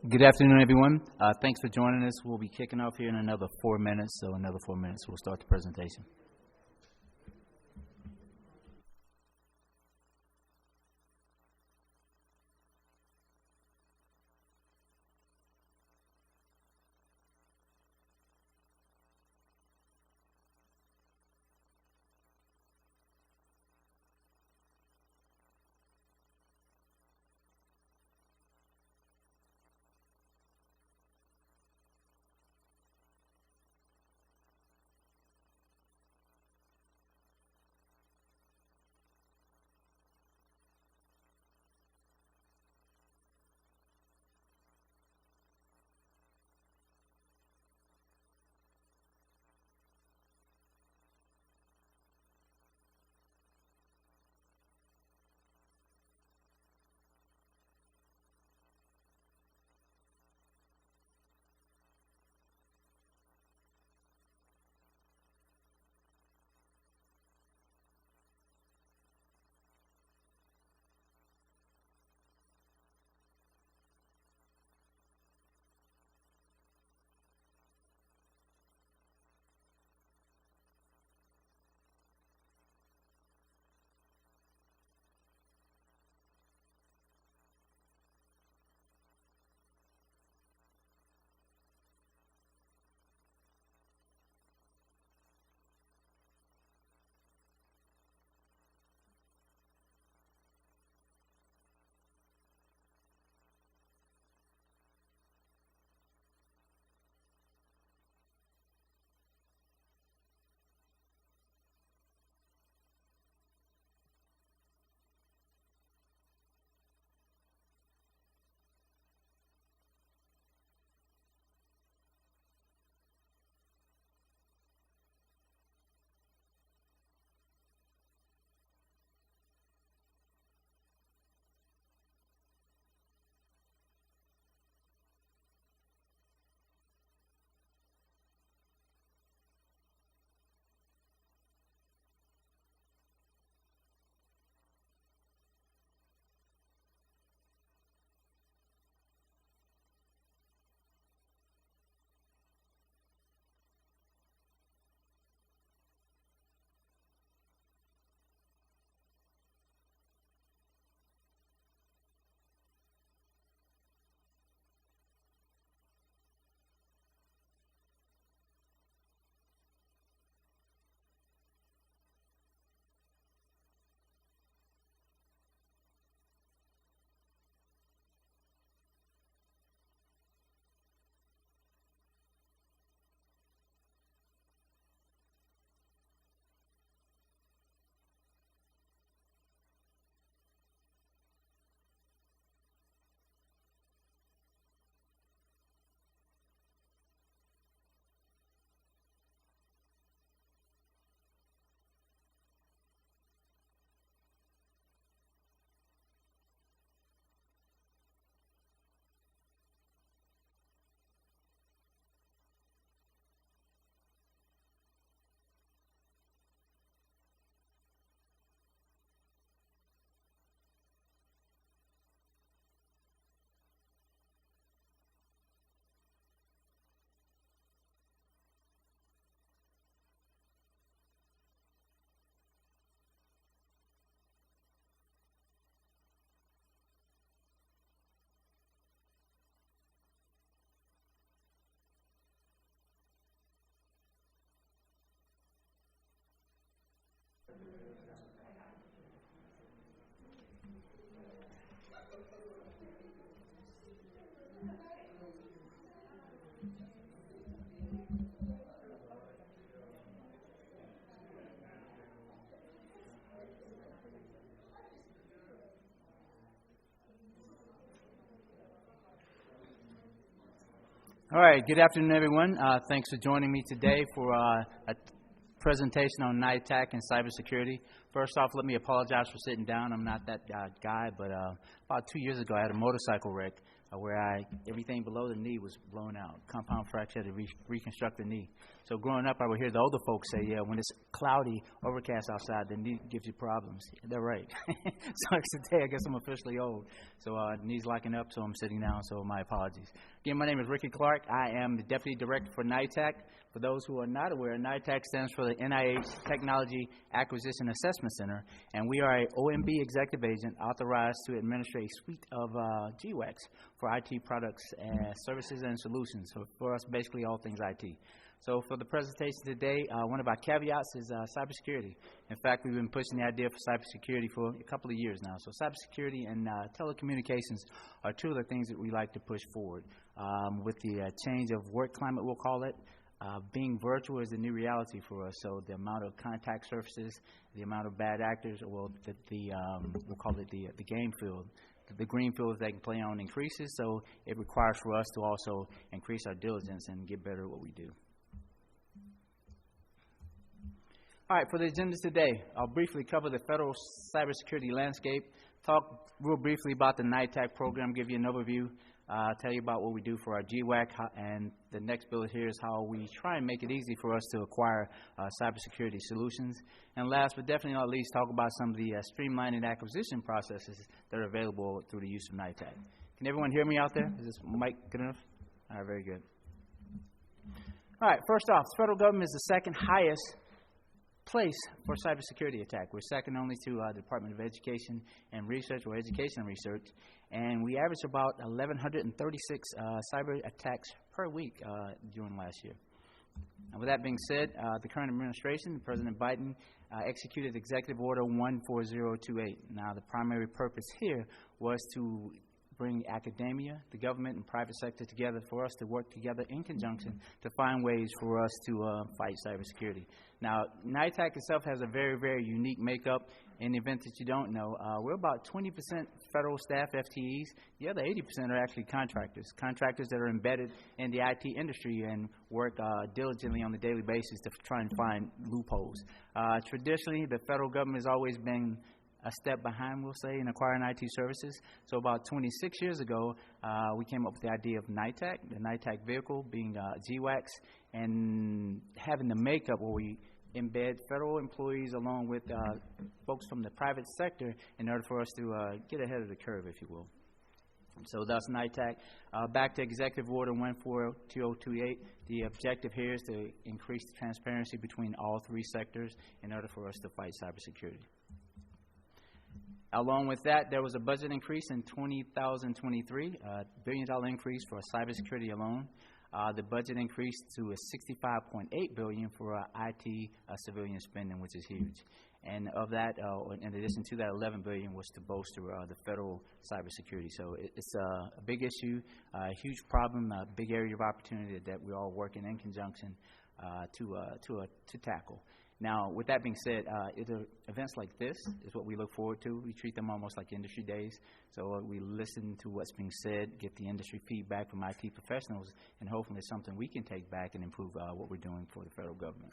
Good afternoon, everyone. Thanks for joining us. We'll be kicking off here in another 4 minutes. So another 4 minutes, we'll start the presentation. All right. Good afternoon, everyone. Thanks for joining me today for presentation on night attack and cybersecurity. First off, let me apologize for sitting down. I'm not that guy, but about 2 years ago, I had a motorcycle wreck where everything below the knee was blown out, compound fracture, had to reconstruct the knee. So growing up, I would hear the older folks say, yeah, when it's cloudy, overcast outside, the knee gives you problems. They're right. So today, I guess I'm officially old. So knee's locking up, so I'm sitting down, so my apologies. Again, my name is Ricky Clark. I am the Deputy Director for NITAC. For those who are not aware, NITAC stands for the NIH Technology Acquisition Assessment Center, and we are a OMB executive agent authorized to administer a suite of G-Wacks for IT products, services, and solutions. So for us, basically all things IT. So for the presentation today, one of our caveats is cybersecurity. In fact, we've been pushing the idea for cybersecurity for a couple of years now. So cybersecurity and telecommunications are two of the things that we like to push forward. With the change of work climate, we'll call it, being virtual is the new reality for us. So the amount of contact surfaces, the amount of bad actors, we'll call it the game field. The green fields they can play on increases, so it requires for us to also increase our diligence and get better at what we do. All right, for the agenda today, I'll briefly cover the federal cybersecurity landscape, talk real briefly about the NITAC program, give you an overview, tell you about what we do for our G-Wack, and the next bullet here is how we try and make it easy for us to acquire cybersecurity solutions. And last but definitely not least, talk about some of the streamlining acquisition processes that are available through the use of NITAC. Can everyone hear me out there? Is this mic good enough? All right, very good. All right, first off, the federal government is the second highest place for cybersecurity attack. We're second only to the Department of Education and Research, or Education and Research, and we average about 1,136 cyber attacks per week during last year. And with that being said, the current administration, President Biden, executed Executive Order 14028. Now, the primary purpose here was to bring academia, the government, and private sector together for us to work together in conjunction to find ways for us to fight cybersecurity. Now, NITAC itself has a very, very unique makeup. In the event that you don't know, we're about 20% federal staff, FTEs. The other 80% are actually contractors that are embedded in the IT industry and work diligently on a daily basis to try and find loopholes. Traditionally, the federal government has always been a step behind, we'll say, in acquiring IT services. So about 26 years ago, we came up with the idea of NITAC, the NITAC vehicle being G-Wacks, and having the makeup where we embed federal employees along with folks from the private sector in order for us to get ahead of the curve, if you will. So that's NITAC. Back to Executive Order 14028, the objective here is to increase the transparency between all three sectors in order for us to fight cybersecurity. Along with that, there was a budget increase in 2023, $1 billion increase for cybersecurity alone. The budget increased to $65.8 billion for IT civilian spending, which is huge. And of that, in addition to that, $11 billion was to bolster the federal cybersecurity. So it's a big issue, a huge problem, a big area of opportunity that we're all working in conjunction to tackle. Now, with that being said, events like this is what we look forward to. We treat them almost like industry days. So we listen to what's being said, get the industry feedback from IT professionals, and hopefully it's something we can take back and improve what we're doing for the federal government.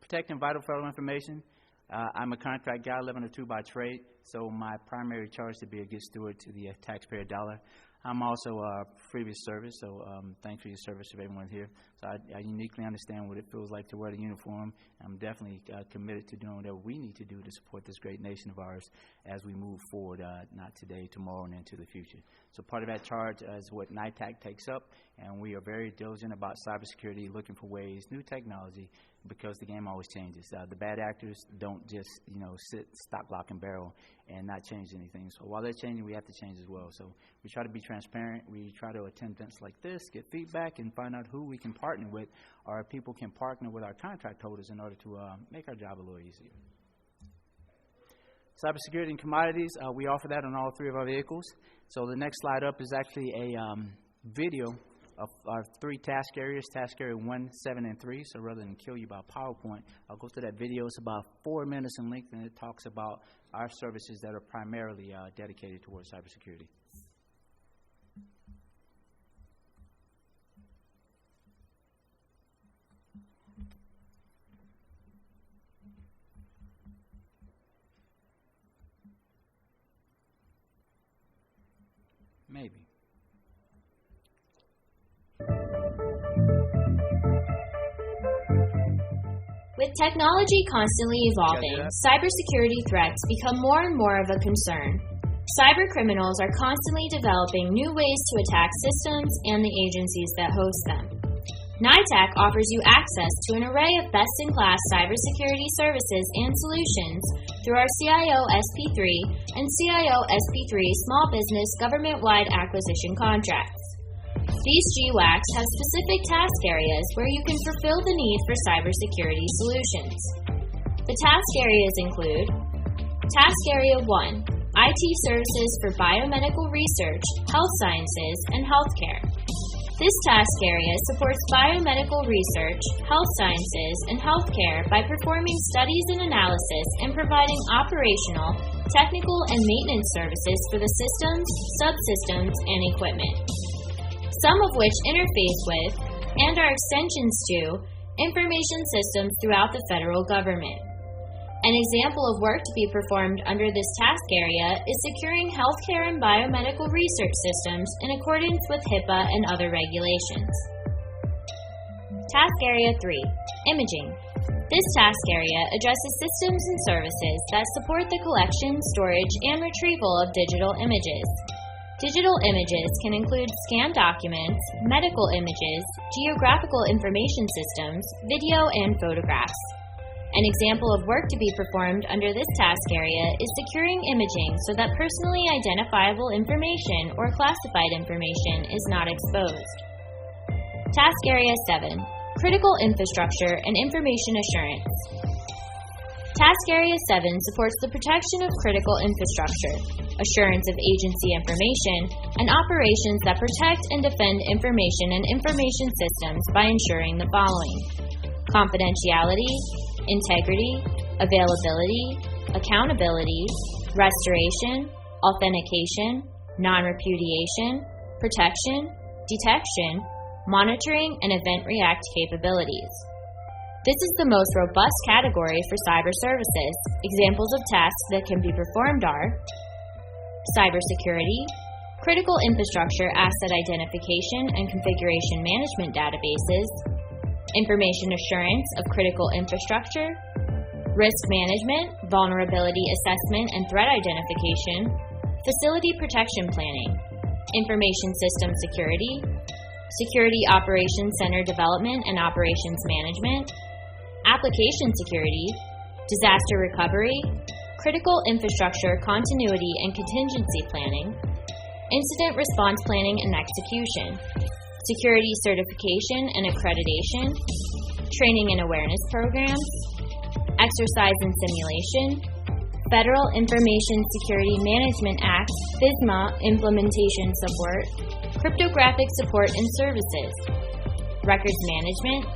Protecting vital federal information. I'm a contract guy, 1102 by trade, so my primary charge is to be a good steward to the taxpayer dollar. I'm also a previous service, so thanks for your service to everyone here. So I uniquely understand what it feels like to wear the uniform. I'm definitely committed to doing whatever we need to do to support this great nation of ours as we move forward, not today, tomorrow, and into the future. So part of that charge is what NITAC takes up, and we are very diligent about cybersecurity, looking for ways, new technology, because the game always changes. The bad actors don't just, sit stock, lock, and barrel and not change anything. So while they're changing, we have to change as well. So we try to be transparent. We try to attend events like this, get feedback, and find out who we can partner with, or people can partner with our contract holders in order to make our job a little easier. Cybersecurity and commodities, we offer that on all three of our vehicles. So the next slide up is actually a video of our three task areas, task area 1, 7, and 3. So rather than kill you by PowerPoint, I'll go through that video. It's about 4 minutes in length, and it talks about our services that are primarily dedicated towards cybersecurity. Maybe. With technology constantly evolving, cybersecurity threats become more and more of a concern. Cyber criminals are constantly developing new ways to attack systems and the agencies that host them. NITAC offers you access to an array of best-in-class cybersecurity services and solutions through our CIO SP3 and CIO SP3 Small Business Government-Wide Acquisition Contracts. These G-Wacks have specific task areas where you can fulfill the need for cybersecurity solutions. The task areas include Task Area 1, IT Services for Biomedical Research, Health Sciences, and Healthcare. This task area supports biomedical research, health sciences, and healthcare by performing studies and analysis and providing operational, technical, and maintenance services for the systems, subsystems, and equipment, some of which interface with and are extensions to information systems throughout the federal government. An example of work to be performed under this task area is securing healthcare and biomedical research systems in accordance with HIPAA and other regulations. Task Area 3, Imaging. This task area addresses systems and services that support the collection, storage, and retrieval of digital images. Digital images can include scanned documents, medical images, geographical information systems, video, and photographs. An example of work to be performed under this task area is securing imaging so that personally identifiable information or classified information is not exposed. Task Area 7, Critical Infrastructure and Information Assurance. Task Area 7 supports the protection of critical infrastructure, assurance of agency information, and operations that protect and defend information and information systems by ensuring the following: confidentiality, integrity, availability, accountability, restoration, authentication, non-repudiation, protection, detection, monitoring, and event react capabilities. This is the most robust category for cyber services. Examples of tasks that can be performed are cybersecurity, critical infrastructure asset identification and configuration management databases, information assurance of critical infrastructure, risk management, vulnerability assessment and threat identification, facility protection planning, information system security, security operations center development and operations management, application security, disaster recovery, critical infrastructure continuity and contingency planning, incident response planning and execution, security certification and accreditation, training and awareness programs, exercise and simulation, Federal Information Security Management Act, FISMA implementation support, cryptographic support and services, records management,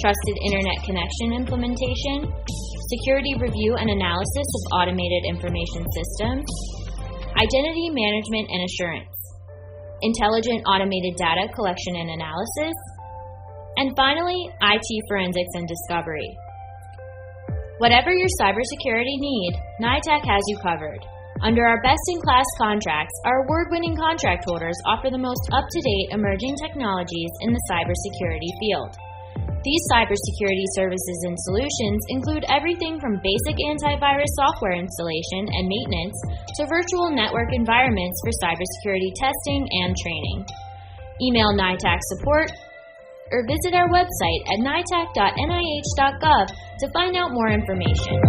trusted internet connection implementation, security review and analysis of automated information systems, identity management and assurance, intelligent automated data collection and analysis, and finally, IT forensics and discovery. Whatever your cybersecurity need, NITAC has you covered. Under our best-in-class contracts, our award-winning contract holders offer the most up-to-date emerging technologies in the cybersecurity field. These cybersecurity services and solutions include everything from basic antivirus software installation and maintenance to virtual network environments for cybersecurity testing and training. Email NITAC support or visit our website at nitac.nih.gov to find out more information.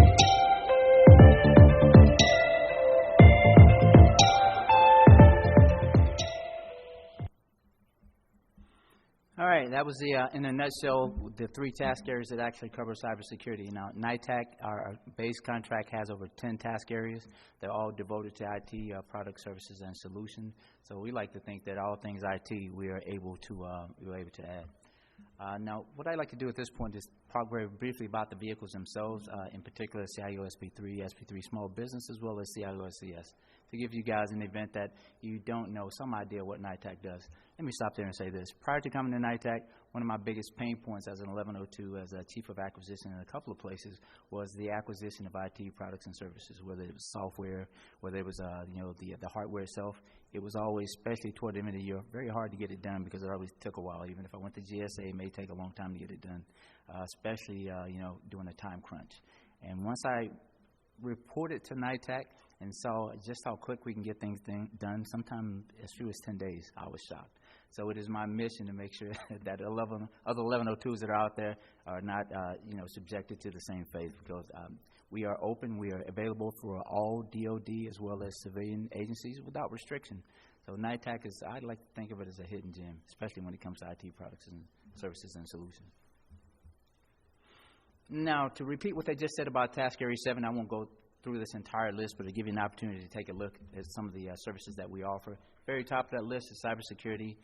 All right, that was in a nutshell, the three task areas that actually cover cybersecurity. Now, NITAC, our base contract, has over 10 task areas. They're all devoted to IT, product, services, and solutions. So we like to think that all things IT we are able to add. Now, what I'd like to do at this point is talk very briefly about the vehicles themselves, in particular CIO SP3, SP3 Small Business, as well as CIO SCS, to give you guys an event that you don't know, some idea what NITAC does. Let me stop there and say this. Prior to coming to NITAC, one of my biggest pain points as an 1102 as a chief of acquisition in a couple of places was the acquisition of IT products and services, whether it was software, whether it was the hardware itself. It was always, especially toward the end of the year, very hard to get it done because it always took a while. Even if I went to GSA, it may take a long time to get it done, especially during a time crunch. And once I reported to NITAC and saw just how quick we can get things done, sometimes as few as 10 days, I was shocked. So it is my mission to make sure that other 1102s that are out there are not subjected to the same fate, because we are open, we are available for all DOD as well as civilian agencies without restriction. So NITAC is, I'd like to think of it as a hidden gem, especially when it comes to IT products and services and solutions. Now, to repeat what they just said about Task Area 7, I won't go through this entire list, but to give you an opportunity to take a look at some of the services that we offer. Very top of that list is cybersecurity,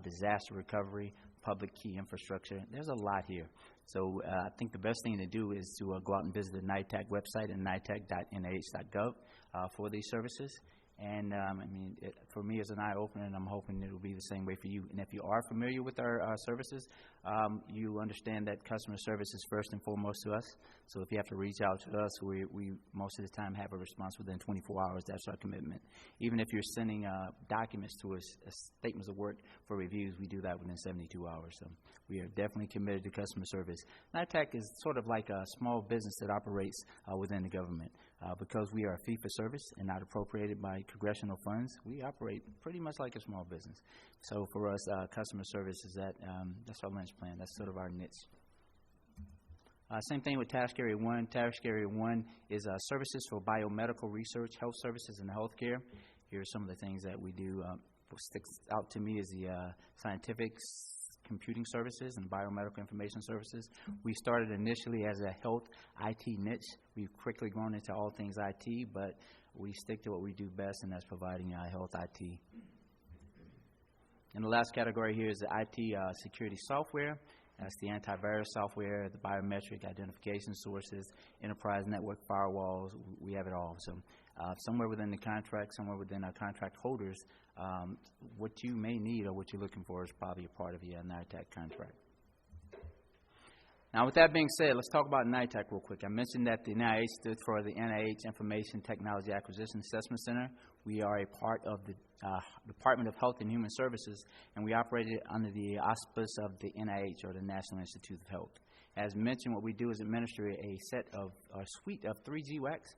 disaster recovery, public key infrastructure. There's a lot here. So I think the best thing to do is to go out and visit the NITAC website at nitac.nih.gov for these services. And for me, it's an eye-opener, and I'm hoping it will be the same way for you. And if you are familiar with our services, you understand that customer service is first and foremost to us. So if you have to reach out to us, we most of the time have a response within 24 hours. That's our commitment. Even if you're sending documents to us, statements of work for reviews, we do that within 72 hours. So we are definitely committed to customer service. NITAC is sort of like a small business that operates within the government. Because we are a fee-for-service and not appropriated by congressional funds, we operate pretty much like a small business. So for us, customer service is that's our lunch plan. That's sort of our niche. Same thing with Task Area 1. Task Area 1 is services for biomedical research, health services, and healthcare. Here are some of the things that we do. What sticks out to me is the scientific computing services and biomedical information services. We started initially as a health IT niche. We've quickly grown into all things IT, but we stick to what we do best, and that's providing health IT. And the last category here is the IT security software. That's the antivirus software, the biometric identification sources, enterprise network firewalls. We have it all. So somewhere within the contract, somewhere within our contract holders, what you may need or what you're looking for is probably a part of your NITAC contract. Now, with that being said, let's talk about NITAC real quick. I mentioned that the NIH stood for the NIH Information Technology Acquisition Assessment Center. We are a part of the Department of Health and Human Services, and we operated under the auspice of the NIH, or the National Institute of Health. As mentioned, what we do is administer a suite of 3 G-Wacks.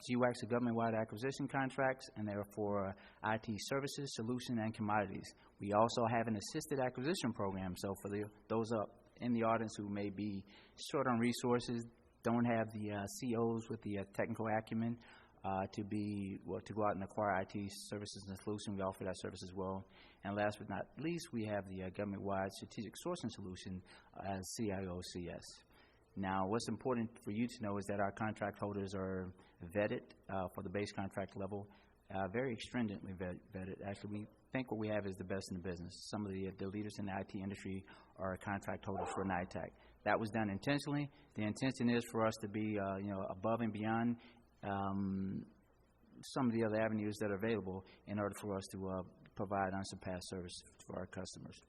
G-Wacks are government-wide acquisition contracts, and they're for IT services, solution, and commodities. We also have an assisted acquisition program. So for those in the audience who may be short on resources, don't have the COs with the technical acumen to go out and acquire IT services and solutions, we offer that service as well. And last but not least, we have the government-wide strategic sourcing solution as CIOCS. Now, what's important for you to know is that our contract holders are vetted for the base contract level, very stringently vetted. Actually, we think what we have is the best in the business. Some of the leaders in the IT industry are contract holders for NITAC. That was done intentionally. The intention is for us to be, above and beyond some of the other avenues that are available in order for us to provide unsurpassed service for our customers.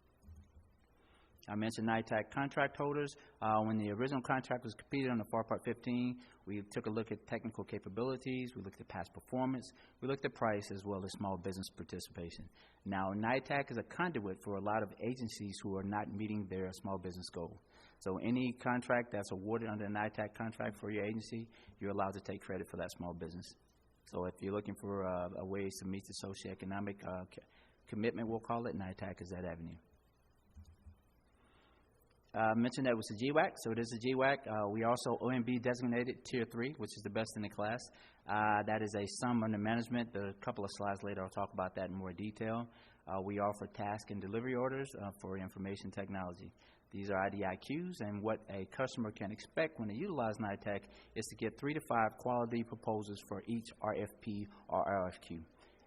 I mentioned NITAC contract holders. When the original contract was completed under FAR Part 15, we took a look at technical capabilities, we looked at past performance, we looked at price as well as small business participation. Now, NITAC is a conduit for a lot of agencies who are not meeting their small business goal. So any contract that's awarded under a NITAC contract for your agency, you're allowed to take credit for that small business. So if you're looking for ways to meet the socioeconomic commitment, we'll call it, NITAC is that avenue. I mentioned that it was a G-Wack, so it is a G-Wack. We also OMB designated Tier 3, which is the best in the class. That is a sum under management. A couple of slides later, I'll talk about that in more detail. We offer task and delivery orders for information technology. These are IDIQs, and what a customer can expect when they utilize NITAC is to get 3 to 5 quality proposals for each RFP or RFQ.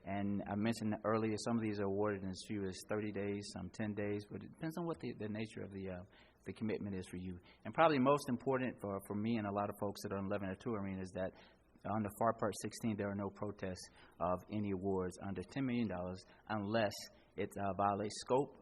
And I mentioned earlier, some of these are awarded in as few as 30 days, some 10 days, but it depends on what the nature of the commitment is for you. And probably most important for me and a lot of folks that are in 1102 arena is that under FAR Part 16, there are no protests of any awards under $10 million unless it violates scope,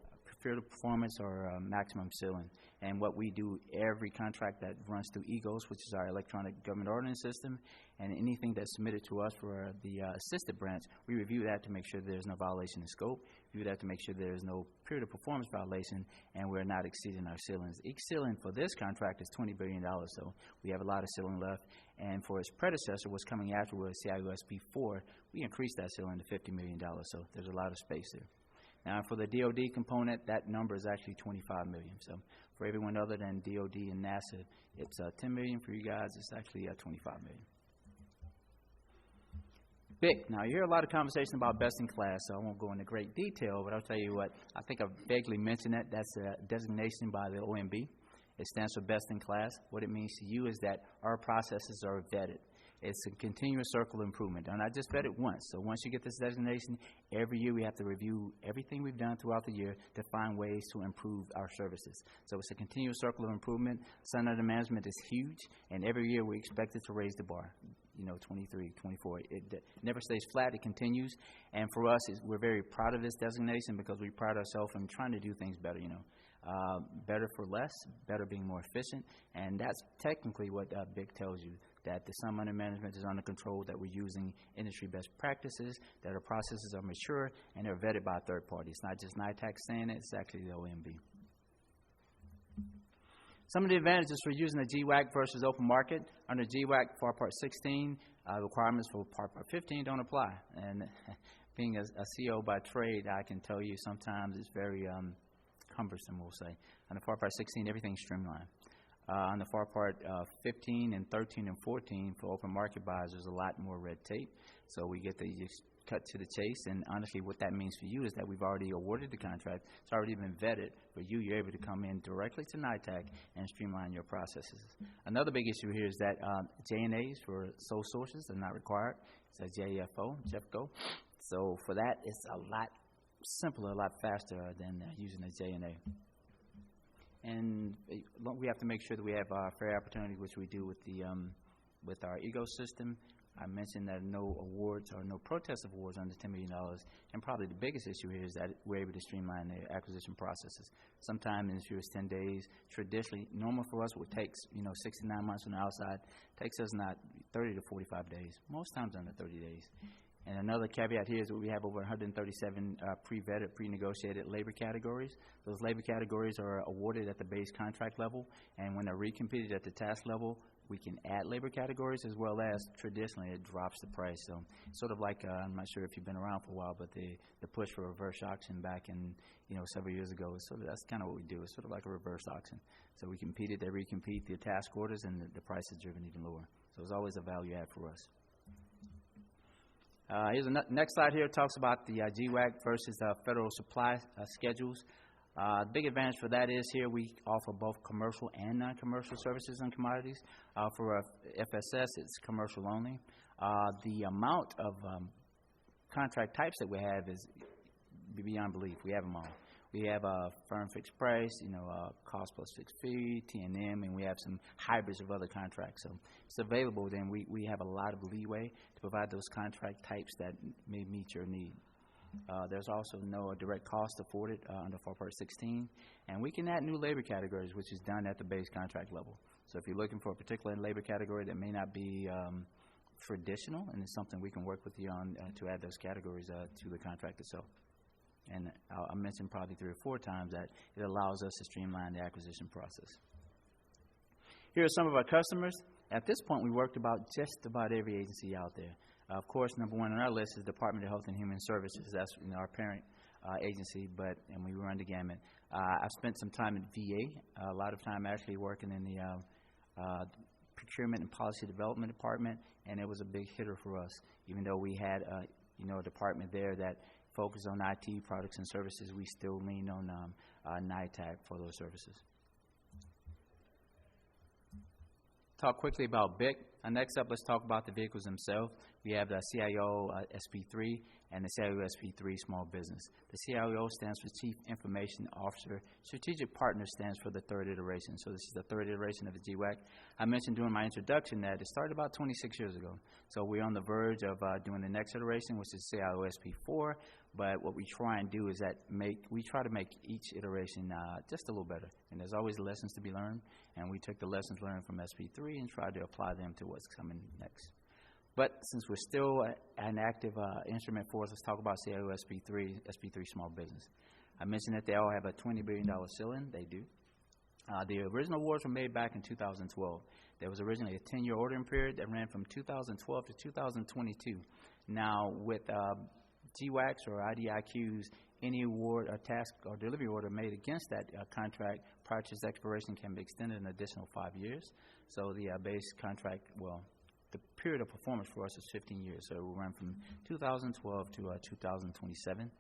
period performance or maximum ceiling. And what we do, every contract that runs through EGOS, which is our electronic government ordinance system, and anything that's submitted to us for the assisted branch, we review that to make sure there's no violation of scope, review that to make sure there's no period of performance violation, and we're not exceeding our ceilings. Each ceiling for this contract is $20 billion, so we have a lot of ceiling left. And for its predecessor, what's coming afterwards, CIUSP 4, we increased that ceiling to $50 million, so there's a lot of space there. Now, for the DoD component, that number is actually $25 million. So for everyone other than DoD and NASA, it's $10 million. For you guys, it's actually $25 million. BIC. Now, you hear a lot of conversation about best in class, so I won't go into great detail, but I'll tell you what, I think I vaguely mentioned that. That's a designation by the OMB. It stands for best in class. What it means to you is that our processes are vetted. It's a continuous circle of improvement. And I just vet it once. So once you get this designation, every year we have to review everything we've done throughout the year to find ways to improve our services. So it's a continuous circle of improvement. Sun under management is huge, and every year we expect it to raise the bar. 23, 24. It never stays flat. It continues. And for us, we're very proud of this designation because we pride ourselves in trying to do things better, better for less, better being more efficient. And that's technically what BIC tells you, that the sum under management is under control, that we're using industry best practices, that our processes are mature, and they're vetted by a third party. It's not just NITAC saying it, it's actually the OMB. Some of the advantages for using a G-Wack versus open market. Under G-Wack, FAR Part 16, requirements for Part 15 don't apply. And being a CEO by trade, I can tell you sometimes it's very cumbersome, we'll say. Under FAR Part 16, everything's streamlined. On the FAR Part 15 and 13 and 14 for open market buys, there's a lot more red tape. So we get to just cut to the chase. And honestly, what that means for you is that we've already awarded the contract. It's already been vetted. For you, you're able to come in directly to NITAC and streamline your processes. Another big issue here is that J&As for sole sources are not required. It's a JFO. So for that, it's a lot simpler, a lot faster than using a J&A. And we have to make sure that we have fair opportunity, which we do with our ecosystem. I mentioned that no awards or no protest awards under $10 million. And probably the biggest issue here is that we're able to streamline the acquisition processes. Sometimes in as few as 10 days. Traditionally, normal for us would take 6 to 9 months from the outside. Takes us not 30 to 45 days. Most times under 30 days. And another caveat here is that we have over 137 pre-vetted, pre-negotiated labor categories. Those labor categories are awarded at the base contract level, and when they're recompeted at the task level, we can add labor categories, as well as traditionally it drops the price. So sort of like, I'm not sure if you've been around for a while, but the push for reverse auction back in several years ago, that's kind of what we do. It's sort of like a reverse auction. So we competed, they recompete the task orders, and the price is driven even lower. So it's always a value add for us. Here's the next slide here. It talks about the G-Wack versus federal supply schedules. The big advantage for that is here we offer both commercial and non-commercial services and commodities. For FSS, it's commercial only. The amount of contract types that we have is beyond belief. We have them all. We have a firm fixed price, cost plus fixed fee, T&M, and we have some hybrids of other contracts. So it's available. Then we have a lot of leeway to provide those contract types that may meet your need. There's also no direct cost afforded under FAR Part 16, and we can add new labor categories, which is done at the base contract level. So if you're looking for a particular labor category that may not be traditional, and it's something we can work with you on to add those categories to the contract itself. And I mentioned probably 3 or 4 times that it allows us to streamline the acquisition process. Here are some of our customers. At this point, we worked just about every agency out there. Of course, number one on our list is Department of Health and Human Services. That's our parent agency, and we run the gamut. I've spent some time at VA, a lot of time actually working in the Procurement and Policy Development Department, and it was a big hitter for us. Even though we had a department there that focused on IT products and services, we still lean on NITAC for those services. Talk quickly about BIC. Next up, let's talk about the vehicles themselves. We have the CIO SP3 and the CIO SP3 Small Business. The CIO stands for Chief Information Officer. Strategic Partner stands for the 3rd iteration. So this is the 3rd iteration of the G-Wack. I mentioned during my introduction that it started about 26 years ago. So we're on the verge of doing the next iteration, which is CIO SP4. But what we try and do is we try to make each iteration just a little better. And there's always lessons to be learned, and we took the lessons learned from SP3 and tried to apply them to what's coming next. But since we're still an active instrument for us, let's talk about CIO SP3 Small Business. I mentioned that they all have a $20 billion ceiling. They do. The original awards were made back in 2012. There was originally a 10-year ordering period that ran from 2012 to 2022. Now, with G-Wacks or IDIQs, any award or task or delivery order made against that contract prior to its expiration can be extended an additional 5 years. So the base contract, the period of performance for us is 15 years. So it will run from 2012 to 2027.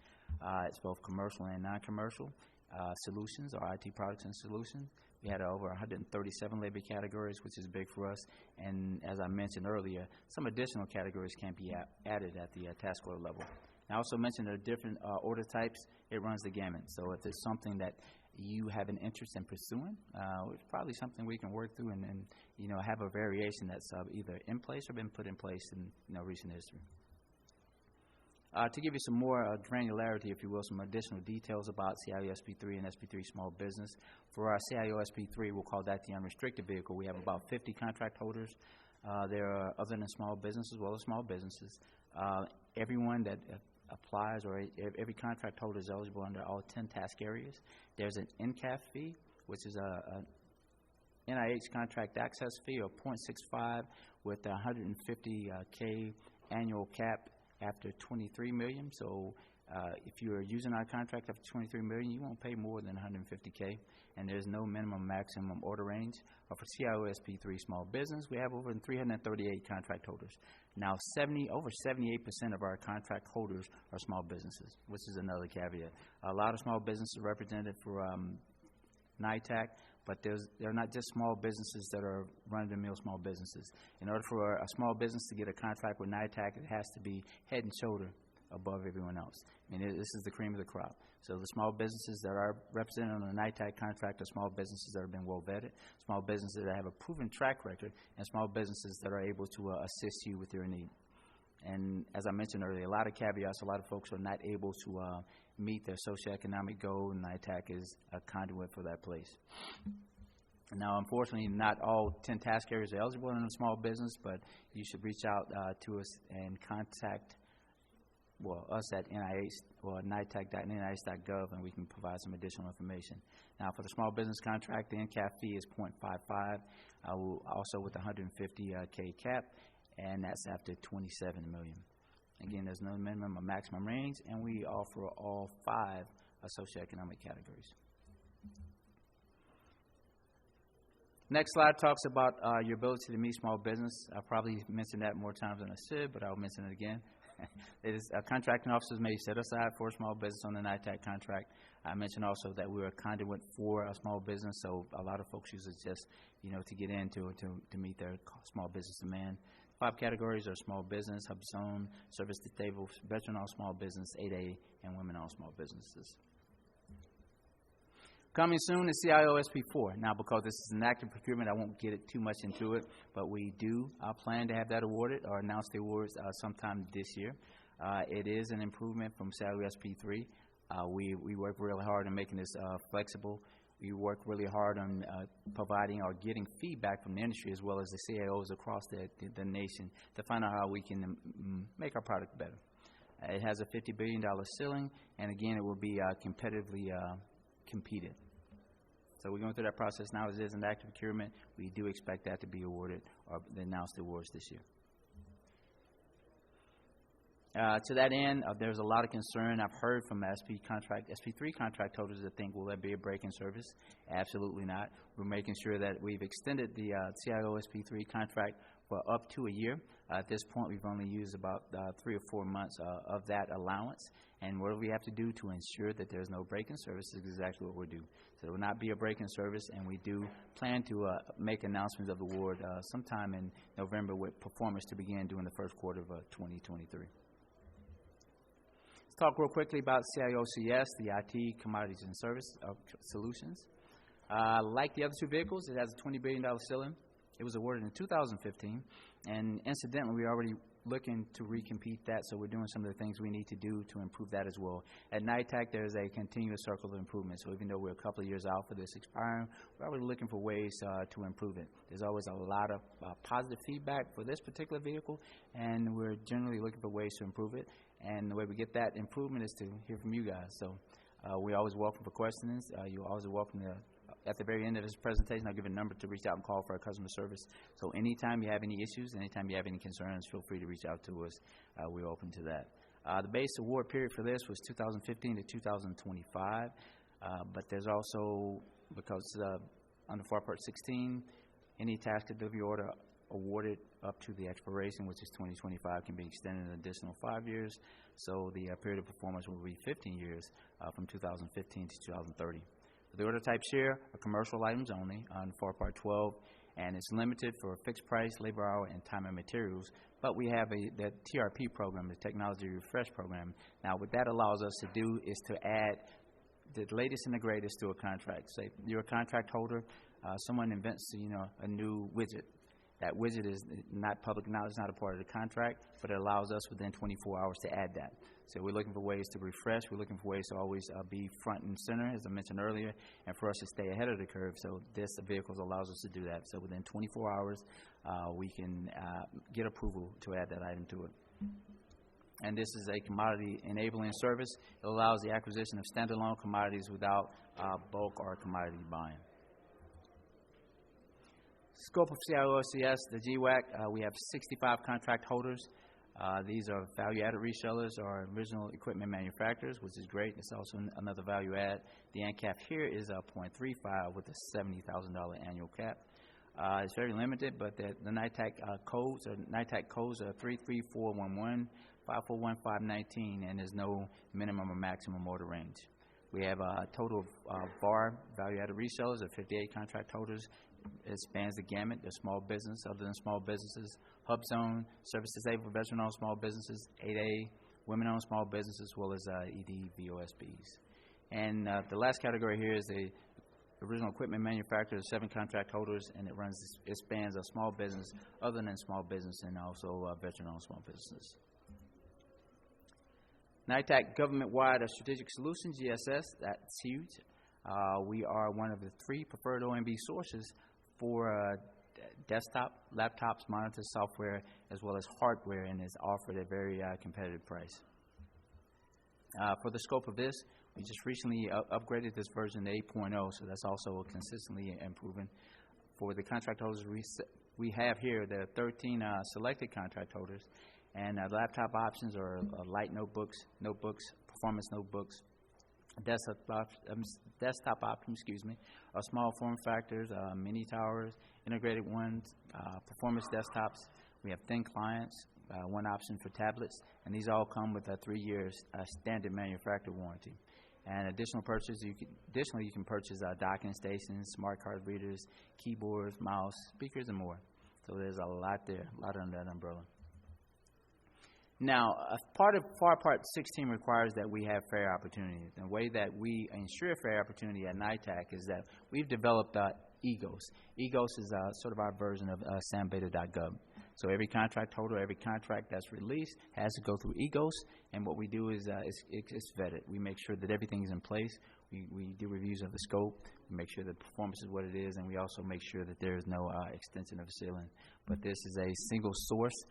It's both commercial and non-commercial solutions or IT products and solutions. We had over 137 labor categories, which is big for us. And as I mentioned earlier, some additional categories can be added at the task order level. I also mentioned there are different order types. It runs the gamut. So if it's something that you have an interest in pursuing, it's probably something we can work through and have a variation that's either in place or been put in place in recent history. To give you some more granularity, if you will, some additional details about CIO SP3 and SP3 Small Business. For our CIO SP3, we'll call that the unrestricted vehicle. We have about 50 contract holders. There are other than small businesses as well as small businesses. Everyone that applies or every contract holder is eligible under all 10 task areas. There's an NCAF fee, which is a NIH contract access fee of 0.65 with a $150K annual cap after $23 million. So if you're using our contract after $23 million, you won't pay more than $150K, and there's no minimum maximum order range. For CIO SP3 Small Business, we have over 338 contract holders. Now, over 78% of our contract holders are small businesses, which is another caveat. A lot of small businesses are represented for NITAC, but they're not just small businesses that are run-of-the-mill small businesses. In order for a small business to get a contract with NITAC, it has to be head and shoulder above everyone else. I mean, this is the cream of the crop. So the small businesses that are represented on the NITAC contract are small businesses that have been well vetted, small businesses that have a proven track record, and small businesses that are able to assist you with your need. And as I mentioned earlier, a lot of caveats. A lot of folks are not able to meet their socioeconomic goal, and NITAC is a conduit for that place. Now, unfortunately, not all 10 task areas are eligible in a small business, but you should reach out to us and contact us at NIH or NITAC.nih.gov, and we can provide some additional information. Now, for the small business contract, the NCAF fee is 0.55, also with a $150K cap, and that's after $27 million. Again, there's no minimum or maximum range, and we offer all 5 socioeconomic categories. Next slide talks about your ability to meet small business. I probably mentioned that more times than I should, but I'll mention it again. Contracting officers may set aside for a small business on the NITAC contract. I mentioned also that we're a conduit for a small business, so a lot of folks use it just to get into to meet their small business demand. 5 categories are small business, hub zone, service disabled, veteran-owned small business, 8A, and women-owned small businesses. Coming soon is CIO SP4. Now, because this is an active procurement, I won't get it too much into it, but we do plan to have that awarded or announce the awards sometime this year. It is an improvement from CIO SP3. We work really hard on making this flexible. We work really hard on providing or getting feedback from the industry as well as the CIOs across the nation to find out how we can make our product better. It has a $50 billion ceiling, and again, it will be competitively competed. So we're going through that process now. As it is an active procurement, we do expect that to be awarded or announce the awards this year. To that end, there's a lot of concern. I've heard from SP3 contract holders that think, will there be a break in service? Absolutely not. We're making sure that we've extended the CIO SP3 contract for up to a year. At this point, we've only used about 3 or 4 months of that allowance. And what do we have to do to ensure that there's no break in service is exactly what we'll do. So there will not be a break in service, and we do plan to make announcements of the award sometime in November with performance to begin during the first quarter of 2023. Let's talk real quickly about CIOCS, the IT Commodities and Service Solutions. Like the other 2 vehicles, it has a $20 billion ceiling. It was awarded in 2015. And incidentally, we're already looking to recompete that, so we're doing some of the things we need to do to improve that as well. At NITAC, there's a continuous circle of improvement, so even though we're a couple of years out for this expiring, we're already looking for ways to improve it. There's always a lot of positive feedback for this particular vehicle, and we're generally looking for ways to improve it. And the way we get that improvement is to hear from you guys. So we're always welcome for questions. You're always welcome to, at the very end of this presentation, I'll give a number to reach out and call for our customer service. So anytime you have any issues, anytime you have any concerns, feel free to reach out to us. We're open to that. The base award period for this was 2015 to 2025, but there's also, because under FAR Part 16, any task delivery order awarded up to the expiration, which is 2025, can be extended an additional 5 years. So the period of performance will be 15 years from 2015 to 2030. The order types here are commercial items only on FAR Part 12, and it's limited for fixed price, labor hour, and time and materials. But we have the TRP program, the Technology Refresh Program. Now, what that allows us to do is to add the latest and the greatest to a contract. Say you're a contract holder, someone invents a new widget. That widget is not public knowledge, not a part of the contract, but it allows us within 24 hours to add that. So we're looking for ways to refresh. We're looking for ways to always be front and center, as I mentioned earlier, and for us to stay ahead of the curve. So this vehicle allows us to do that. So within 24 hours, we can get approval to add that item to it. And this is a commodity enabling service. It allows the acquisition of standalone commodities without bulk or commodity buying. Scope of CIO-OCS, the G-Wack, we have 65 contract holders. These are value-added resellers or original equipment manufacturers, which is great. It's also another value add. The ANCAP here is 0.35 with a $70,000 annual cap. It's very limited, but the NITAC codes are 33411, 541519, and there's no minimum or maximum order range. We have a total of VAR, value-added resellers, of 58 contract holders. It spans the gamut. There's small business, other than small businesses, Hub Zone, Service Disabled Veteran-owned small businesses, 8A, women-owned small businesses, as well as ED VOSBs. And the last category here is the original equipment manufacturers, 7 contract holders, and it spans a small business, other than small business, and also veteran-owned small businesses. NITAC Government-Wide Strategic Solutions, GSS, that's huge. We are one of the 3 preferred OMB sources for desktop, laptops, monitors, software, as well as hardware, and is offered at a very competitive price. For the scope of this, we just recently upgraded this version to 8.0, so that's also consistently improving. For the contract holders we have here, there are 13 selected contract holders, and laptop options are light notebooks, performance notebooks, desktop options, small form factors, mini towers, integrated ones, performance desktops. We have thin clients, one option for tablets, and these all come with a 3-year standard manufacturer warranty. And additionally, you can purchase docking stations, smart card readers, keyboards, mouse, speakers, and more. So there's a lot there, a lot under that umbrella. Now, part of FAR Part 16 requires that we have fair opportunity. The way that we ensure fair opportunity at NITAC is that we've developed EGOS. EGOS is sort of our version of sambeta.gov. So every contract holder, every contract that's released has to go through EGOS, and what we do is it's vetted. We make sure that everything is in place. We do reviews of the scope. We make sure that performance is what it is, and we also make sure that there is no extension of the ceiling. But this is a single source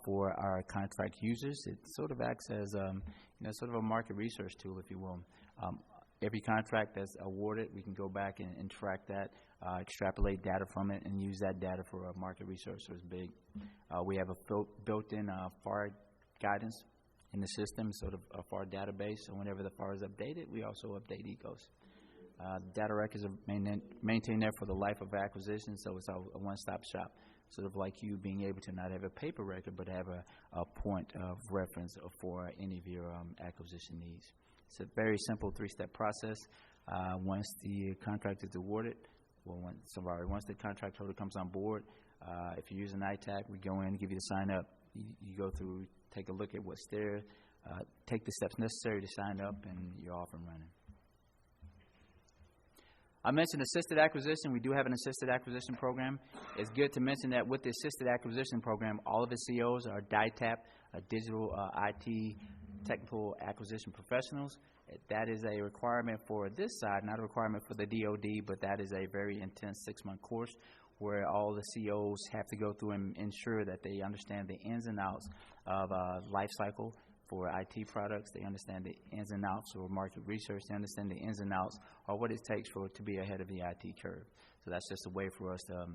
for our contract users. It sort of acts as sort of a market research tool, if you will. Every contract that's awarded, we can go back and track that, extrapolate data from it, and use that data for market research. So it's big. We have a built-in FAR guidance in the system, sort of a FAR database. So whenever the FAR is updated, we also update EGOS. Data records are maintained there for the life of acquisition, so it's a one-stop shop. Sort of like you being able to not have a paper record, but have a point of reference for any of your acquisition needs. It's a very simple 3-step process. Once the contract is awarded, once the contract holder comes on board, if you're using NITAC, we go in, give you the sign up. You go through, take a look at what's there, take the steps necessary to sign up, and you're off and running. I mentioned assisted acquisition. We do have an assisted acquisition program. It's good to mention that with the assisted acquisition program, all of the COs are DITAP, digital IT technical acquisition professionals. That is a requirement for this side, not a requirement for the DOD, but that is a very intense 6-month course where all the COs have to go through and ensure that they understand the ins and outs of life cycle for IT products. They understand the ins and outs of market research. They understand the ins and outs of what it takes to be ahead of the IT curve. So that's just a way for us to,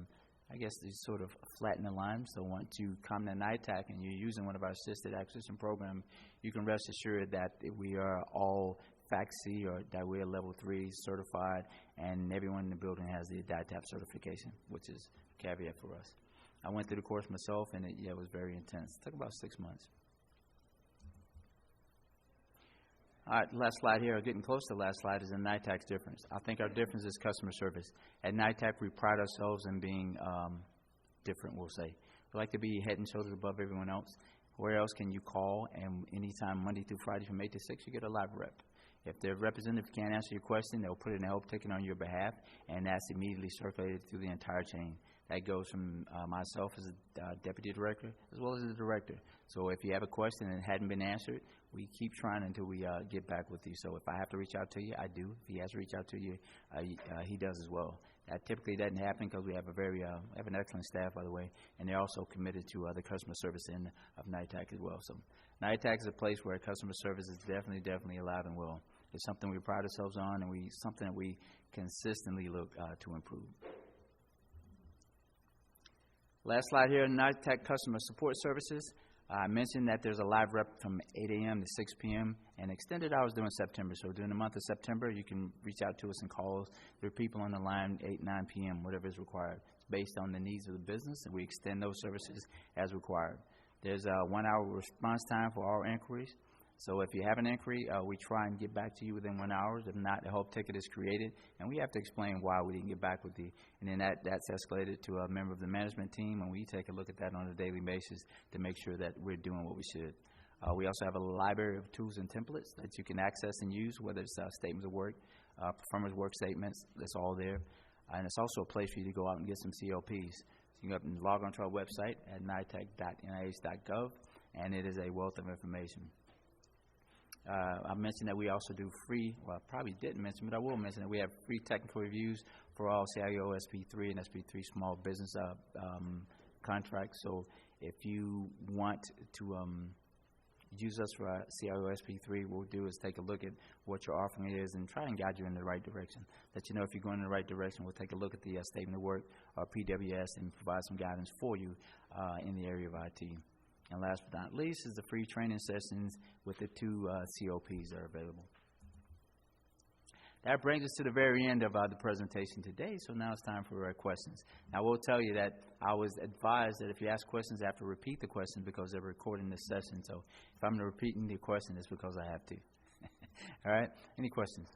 I guess, to sort of flatten the line. So once you come to NITAC and you're using one of our assisted acquisition programs, you can rest assured that we are all AFCEA or that we're level 3 certified, and everyone in the building has the DITAP certification, which is a caveat for us. I went through the course myself, and it was very intense. It took about 6 months. All right, last slide here, getting close to the last slide, is the NITAC's difference. I think our difference is customer service. At NITAC, we pride ourselves in being different, we'll say. We like to be head and shoulders above everyone else. Where else can you call, and anytime Monday through Friday from 8 to 6, you get a live rep. If their representative can't answer your question, they'll put it in a help ticket on your behalf, and that's immediately circulated through the entire chain. That goes from myself as a deputy director as well as the director. So if you have a question and it hadn't been answered, we keep trying until we get back with you. So if I have to reach out to you, I do. If he has to reach out to you, he does as well. That typically doesn't happen because we have have an excellent staff, by the way, and they're also committed to the customer service end of NITAC as well. So NITAC is a place where customer service is definitely alive and well. It's something we pride ourselves on, and something that we consistently look to improve. Last slide here, NITAC Customer Support Services. I mentioned that there's a live rep from 8 a.m. to 6 p.m. and extended hours during September. So during the month of September, you can reach out to us and call us. There are people on the line 8, 9 p.m., whatever is required. It's based on the needs of the business, and we extend those services as required. There's a 1-hour response time for all inquiries. So if you have an inquiry, we try and get back to you within 1 hour. If not, the help ticket is created, and we have to explain why we didn't get back with you. And then that's escalated to a member of the management team, and we take a look at that on a daily basis to make sure that we're doing what we should. We also have a library of tools and templates that you can access and use, whether it's statements of work, performance work statements, that's all there. And it's also a place for you to go out and get some CLPs. So you can go up and log onto our website at nitec.nih.gov, and it is a wealth of information. I mentioned that we also do free, well, I probably didn't mention, but I will mention that we have free technical reviews for all CIO SP3 and SP3 small business contracts. So if you want to use us for CIO SP3, what we'll do is take a look at what your offering is and try and guide you in the right direction. Let you know if you're going in the right direction. We'll take a look at the statement of work or PWS and provide some guidance for you in the area of IT. And last but not least is the free training sessions with the 2 COPs that are available. That brings us to the very end of the presentation today, so now it's time for questions. Now, I will tell you that I was advised that if you ask questions, I have to repeat the question because they're recording this session. So if I'm repeating the question, it's because I have to. All right? Any questions?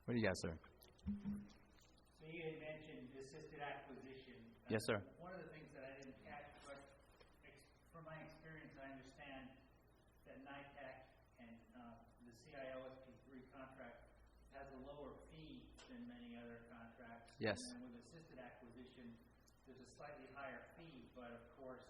What do you got, sir? So you had mentioned assisted acquisition. Yes, sir. One of the things that I didn't catch, but from my experience, I understand that NITAC and the CIO SP3 contract has a lower fee than many other contracts. Yes. And with assisted acquisition, there's a slightly higher fee, but of course,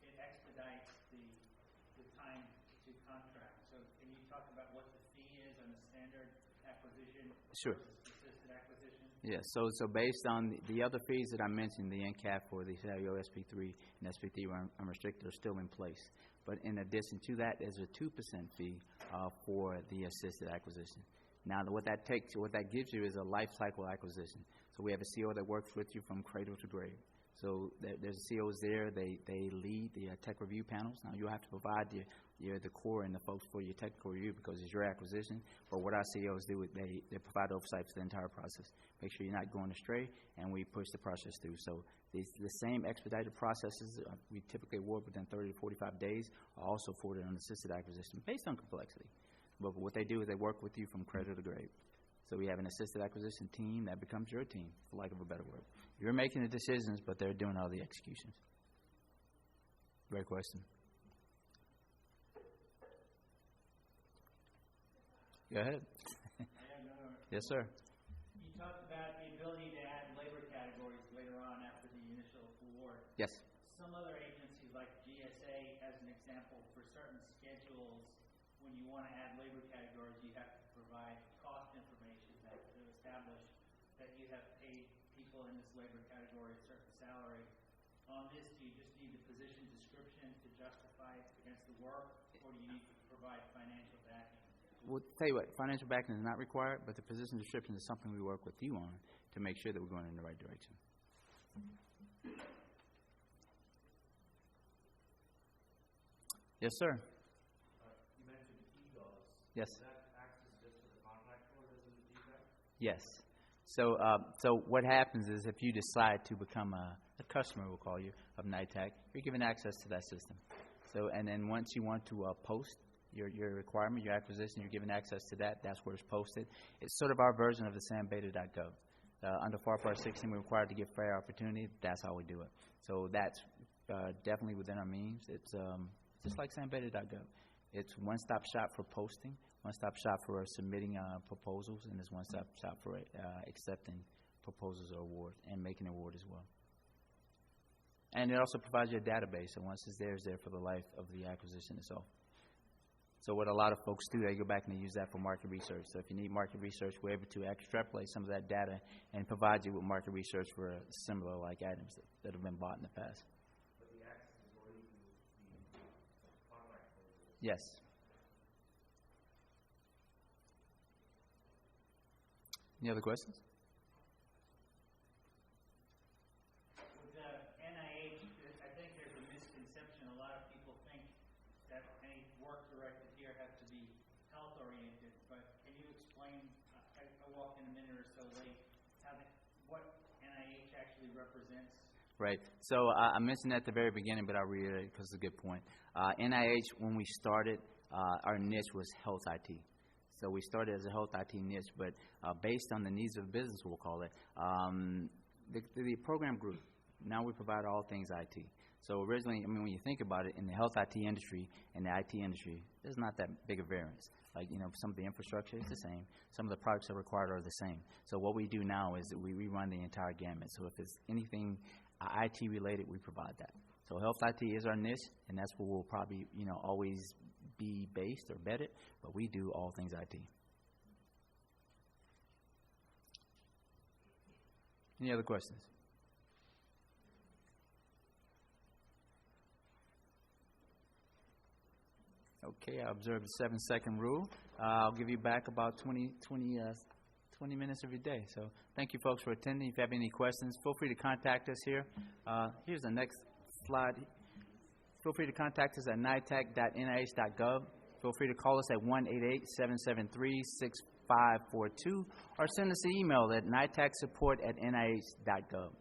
it expedites the time to contract. So can you talk about what the fee is on a standard acquisition Sure. versus assisted acquisition? Yes, so based on the other fees that I mentioned, the NCAP for the CIO SP3 and SP3 unrestricted are still in place. But in addition to that, there's a 2% fee for the assisted acquisition. Now, what that gives you is a life cycle acquisition. So we have a CO that works with you from cradle to grave. So there's COs there. They lead the tech review panels. Now, you'll have to provide the core and the folks for your technical review because it's your acquisition. But what our COs do, they provide oversight for the entire process. Make sure you're not going astray, and we push the process through. So the same expedited processes we typically award within 30 to 45 days are also afforded on assisted acquisition based on complexity. But what they do is they work with you from cradle to grave. So we have an assisted acquisition team that becomes your team, for lack of a better word. You're making the decisions, but they're doing all the executions. Great question. Go ahead. Yes, sir. talked about the ability to add labor categories later on after the initial award. Yes. Some other agencies, like GSA, as an example, for certain schedules, when you want to add labor categories, you have to provide cost information that to establish that you have paid people in this labor category a certain salary. On this, do you just need the position description to justify it against the work, or do you need to provide financial backing? We'll tell you what, financial backing is not required, but the position description is something we work with you on to make sure that we're going in the right direction. Yes, sir. You mentioned e-goals. Yes. Is that access just to the contract holders in the G-Wack? Yes. So what happens is if you decide to become a customer, we'll call you, of NITAC, you're given access to that system. So, and then once you want to post your requirement, your acquisition, you're given access to that. That's where it's posted. It's sort of our version of the sambeta.gov. Under FAR Part 16, we're required to give fair opportunity. That's how we do it. So that's definitely within our means. It's just like sambeta.gov. It's one-stop shop for posting, one-stop shop for submitting proposals, and it's one-stop shop for accepting proposals or awards and making an award as well. And it also provides you a database, so once it's there for the life of the acquisition itself. So what a lot of folks do, they go back and they use that for market research. So if you need market research, we're able to extrapolate some of that data and provide you with market research for similar like items that have been bought in the past. But the access is already to the contract holders. Yes. Any other questions? With NIH, I think there's a misconception. A lot of people think that any work directed here has to be health-oriented, but can you explain, I walked in a minute or so late, what NIH actually represents? Right. So I mentioned that at the very beginning, but I'll reiterate because it's a good point. NIH, when we started, our niche was health IT. So we started as a health IT niche, but based on the needs of the business, we'll call it, the program grew. Now we provide all things IT. So originally, I mean, when you think about it, in the health IT industry and the IT industry, there's not that big a variance. Like, some of the infrastructure is the same. Some of the products that are required are the same. So what we do now is that we run the entire gamut. So if it's anything IT related, we provide that. So health IT is our niche, and that's where we'll probably, always be based or bedded, but we do all things IT. Any other questions? Okay, I observed the 7-second rule. I'll give you back about 20 minutes of your day. So thank you, folks, for attending. If you have any questions, feel free to contact us here. Here's the next slide. Feel free to contact us at nitac.nih.gov. Feel free to call us at 1-888-773-6542 or send us an email at nitacsupport@nih.gov.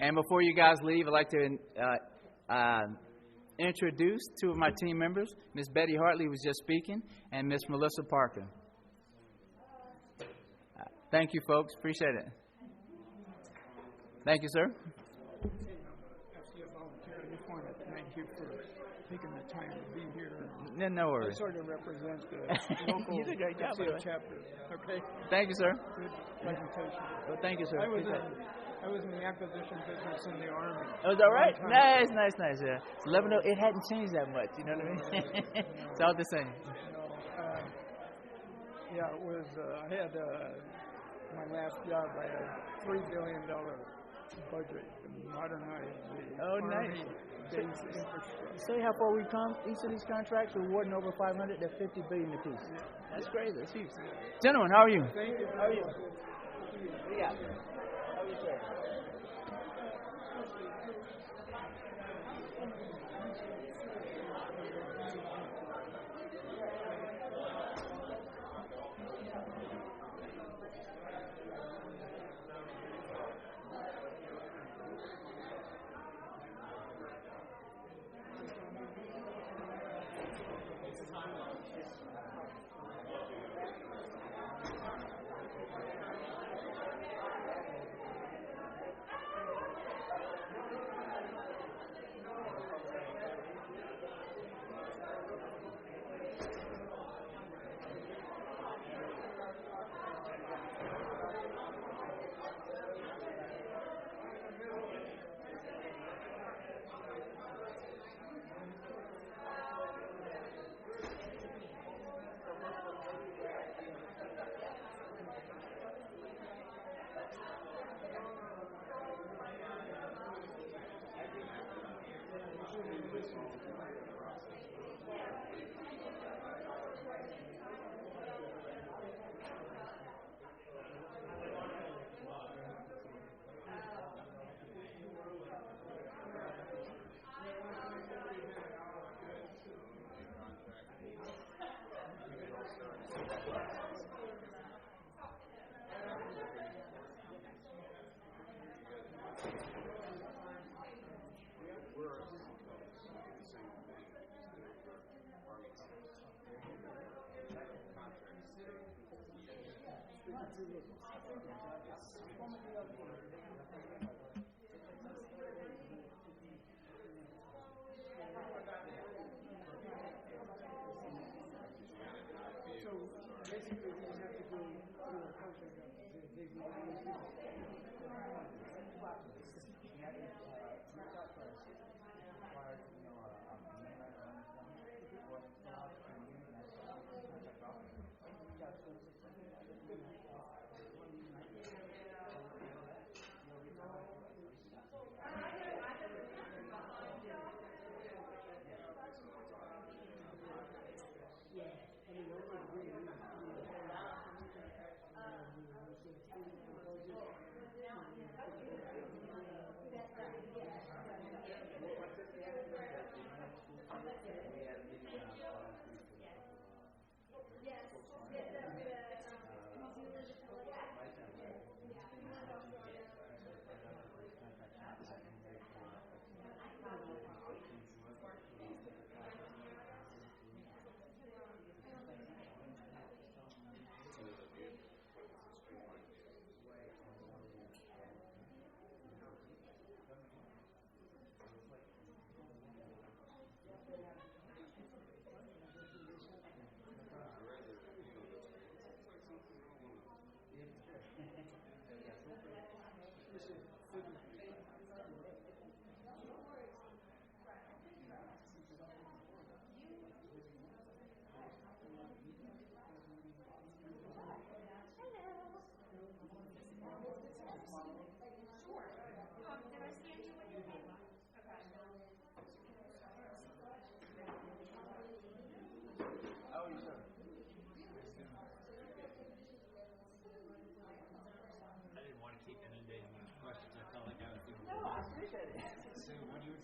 And before you guys leave, I'd like to introduce two of my team members. Miss Betty Hartley was just speaking, and Miss Melissa Parker. Thank you, folks. Appreciate it. Thank you, sir. AFCEA volunteer. I just want to thank you for taking the time to be here. No worries. I sort of represent the local You did a great job, AFCEA chapter. Okay. Thank you, sir. Good presentation. Well, thank you, sir. I was in the acquisition business in the Army. Oh, is that right? Nice. Yeah. So let me know, it hadn't changed that much. You know what I mean? It's all the same. Yeah, it was. I had my last job. I had a $3 billion budget to modernize the Army base infrastructure. See how far we've come? Each of these contracts are awarding over 500. They're $50 billion apiece. That's crazy. That's huge. Gentlemen, how are you? Thank you. How are you? Yeah. How are you, sir?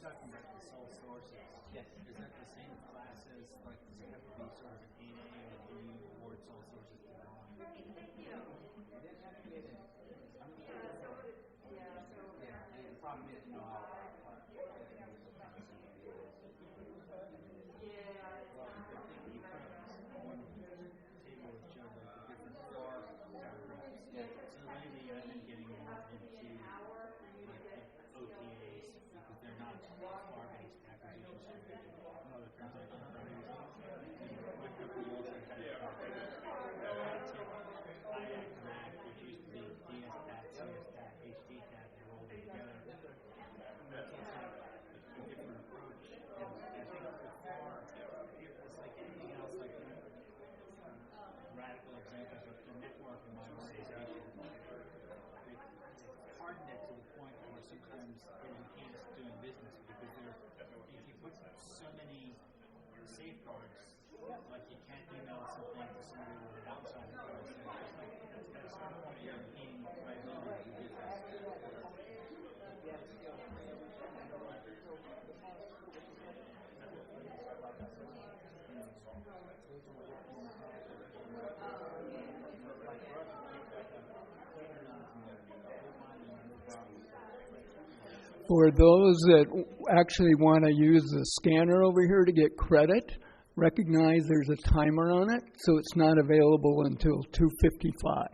Talking about the sole sources. Yes. Is that the same class as, like, does it have to be sort of an 8A, or do you award sole sources to them? The problem is, like you can't email something to somebody with an outside address. At some point you're impeding liability to business. For those that actually want to use the scanner over here to get credit, recognize there's a timer on it, so it's not available until 2:55.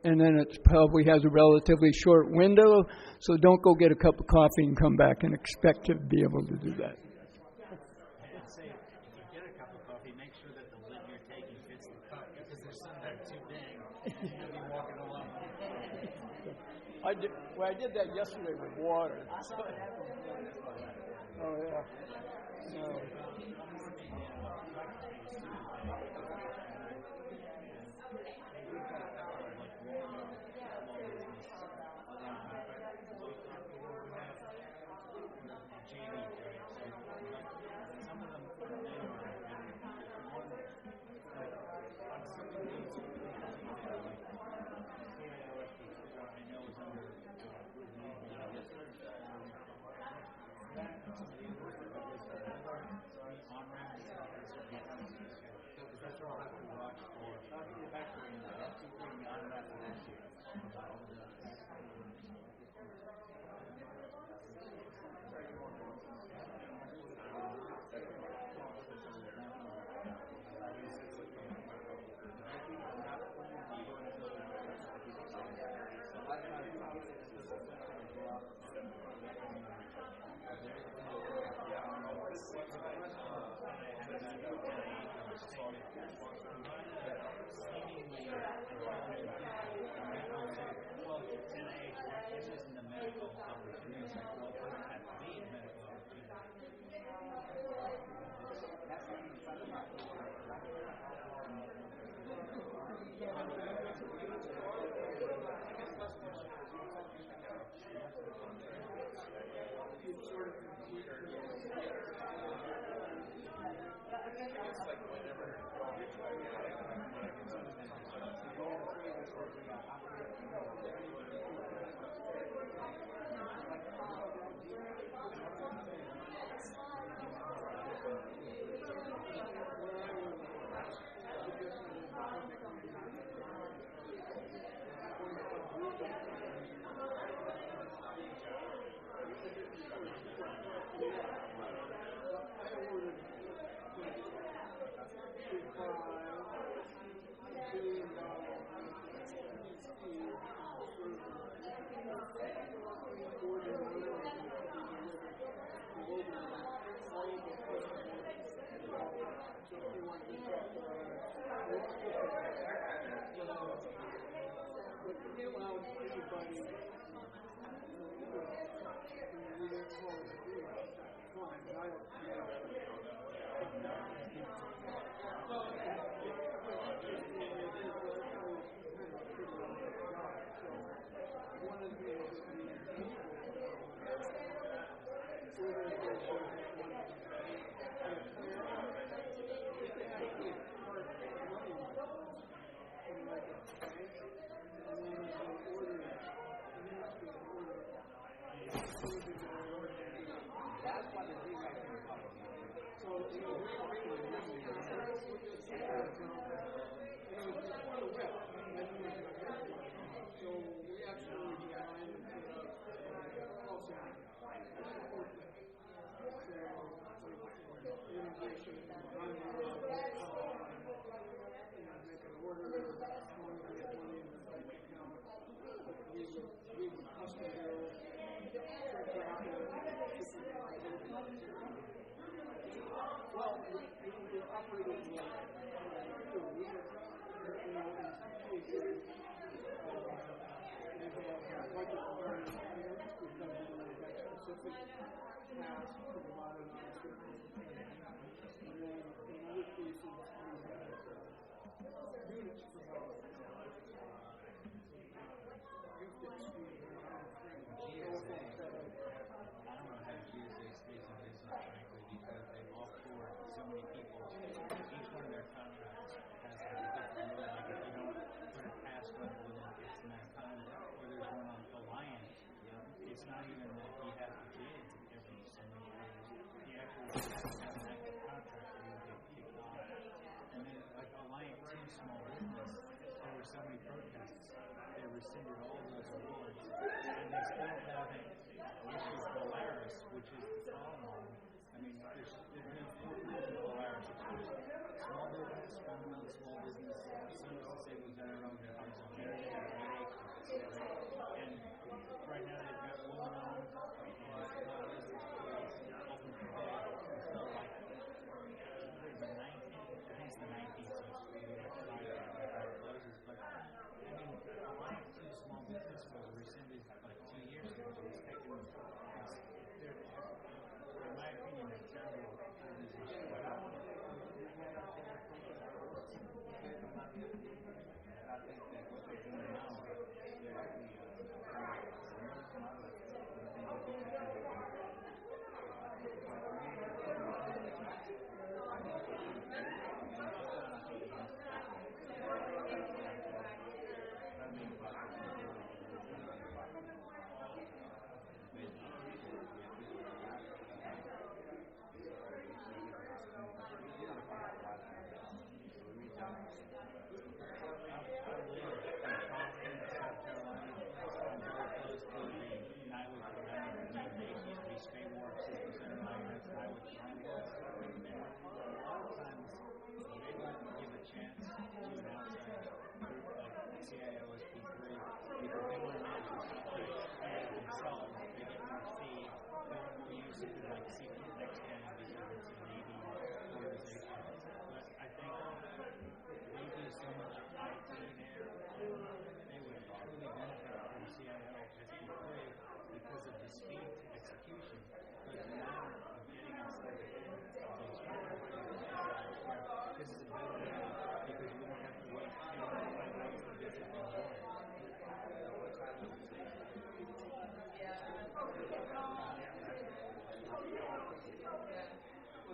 And then it probably has a relatively short window, so don't go get a cup of coffee and come back and expect to be able to do that. And say, if you get a cup of coffee, make sure that the lid you're taking fits the cup, because there's some that are too big, and you'll be walking along. I did that yesterday with water. Oh, yeah. No.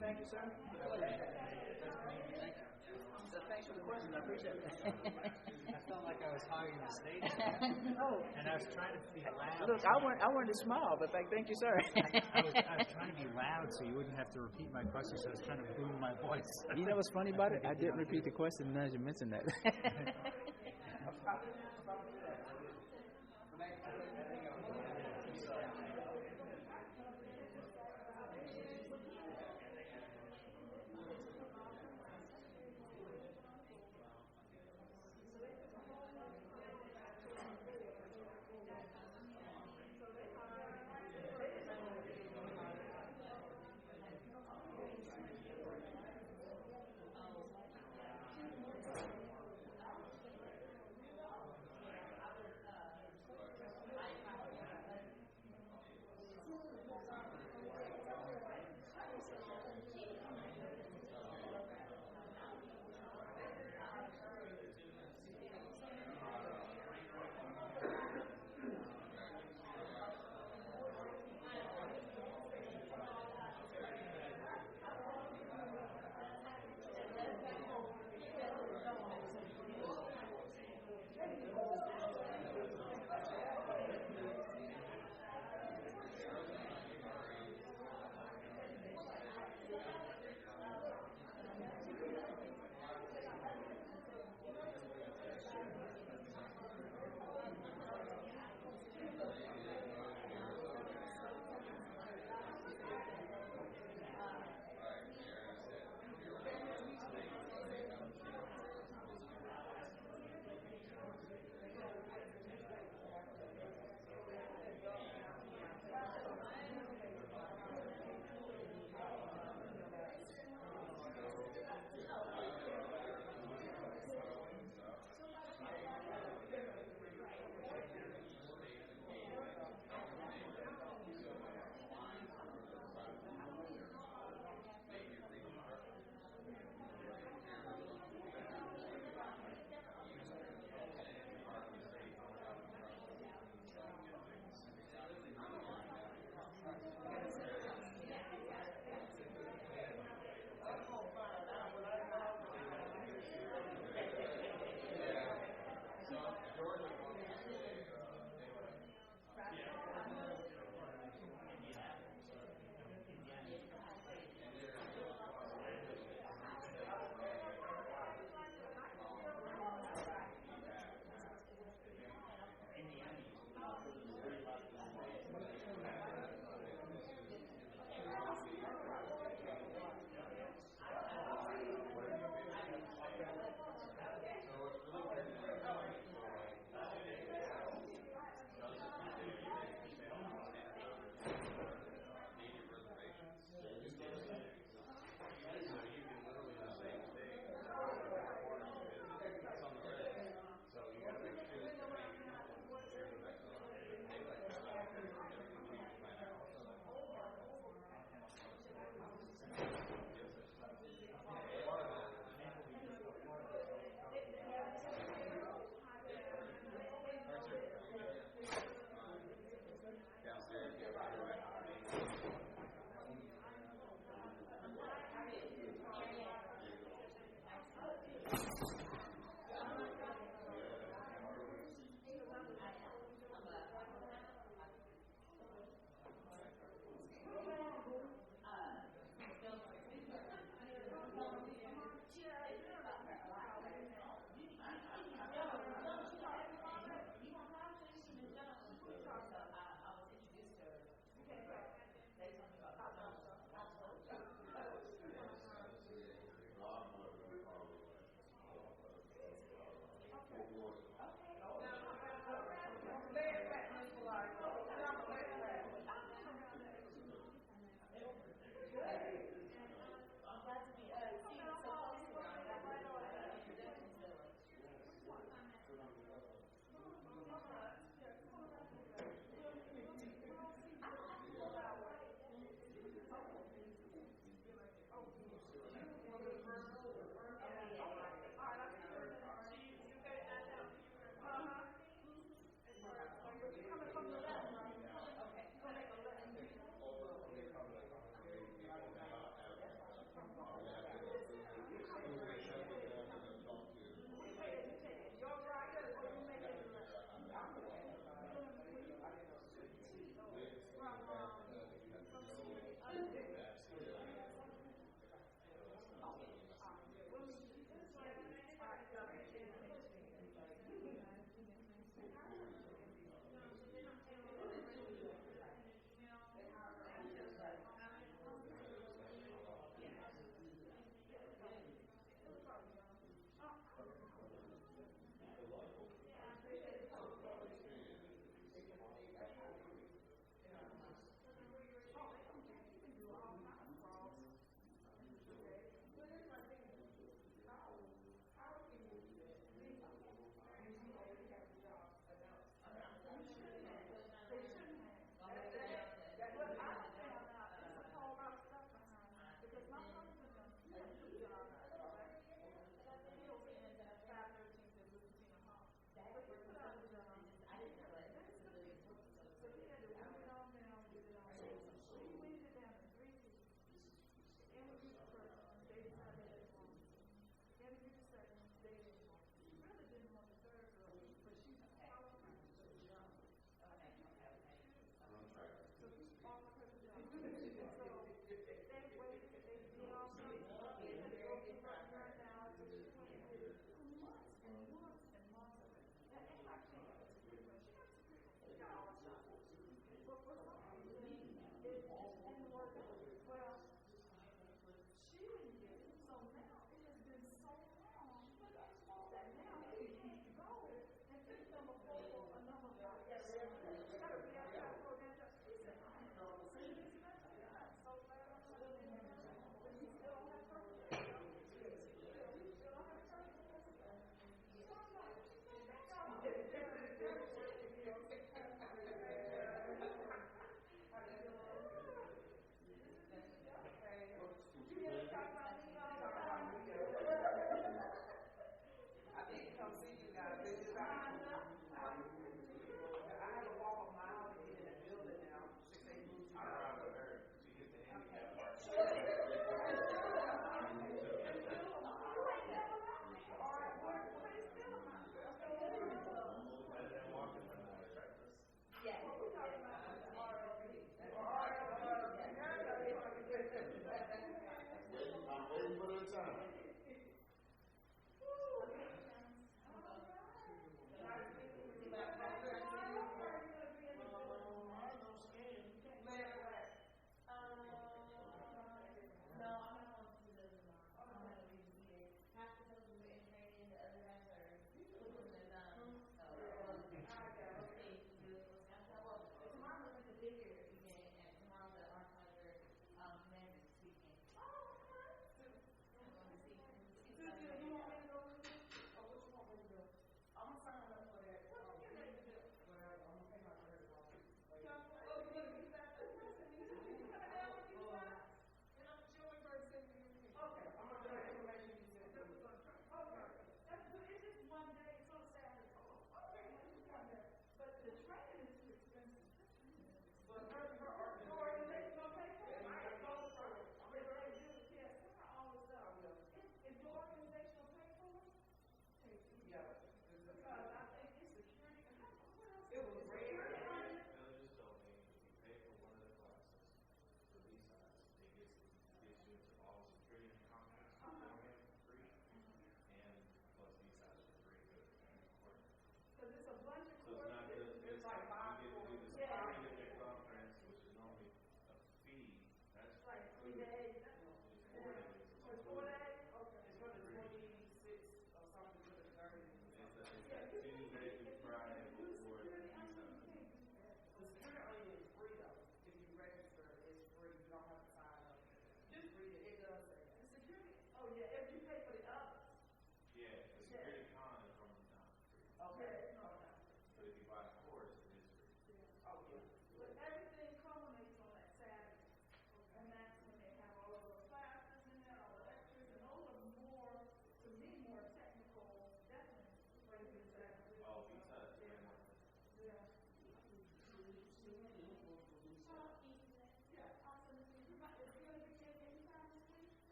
Thank you, sir. So thanks for the question. I appreciate it. I felt like I was hogging the stage. Oh. And I was trying to be loud. Look, I wanted to smile, but thank you, sir. I was trying to be loud so you wouldn't have to repeat my question, so I was trying to boom my voice. You know what's funny about it? I didn't repeat the question now as you mentioned that.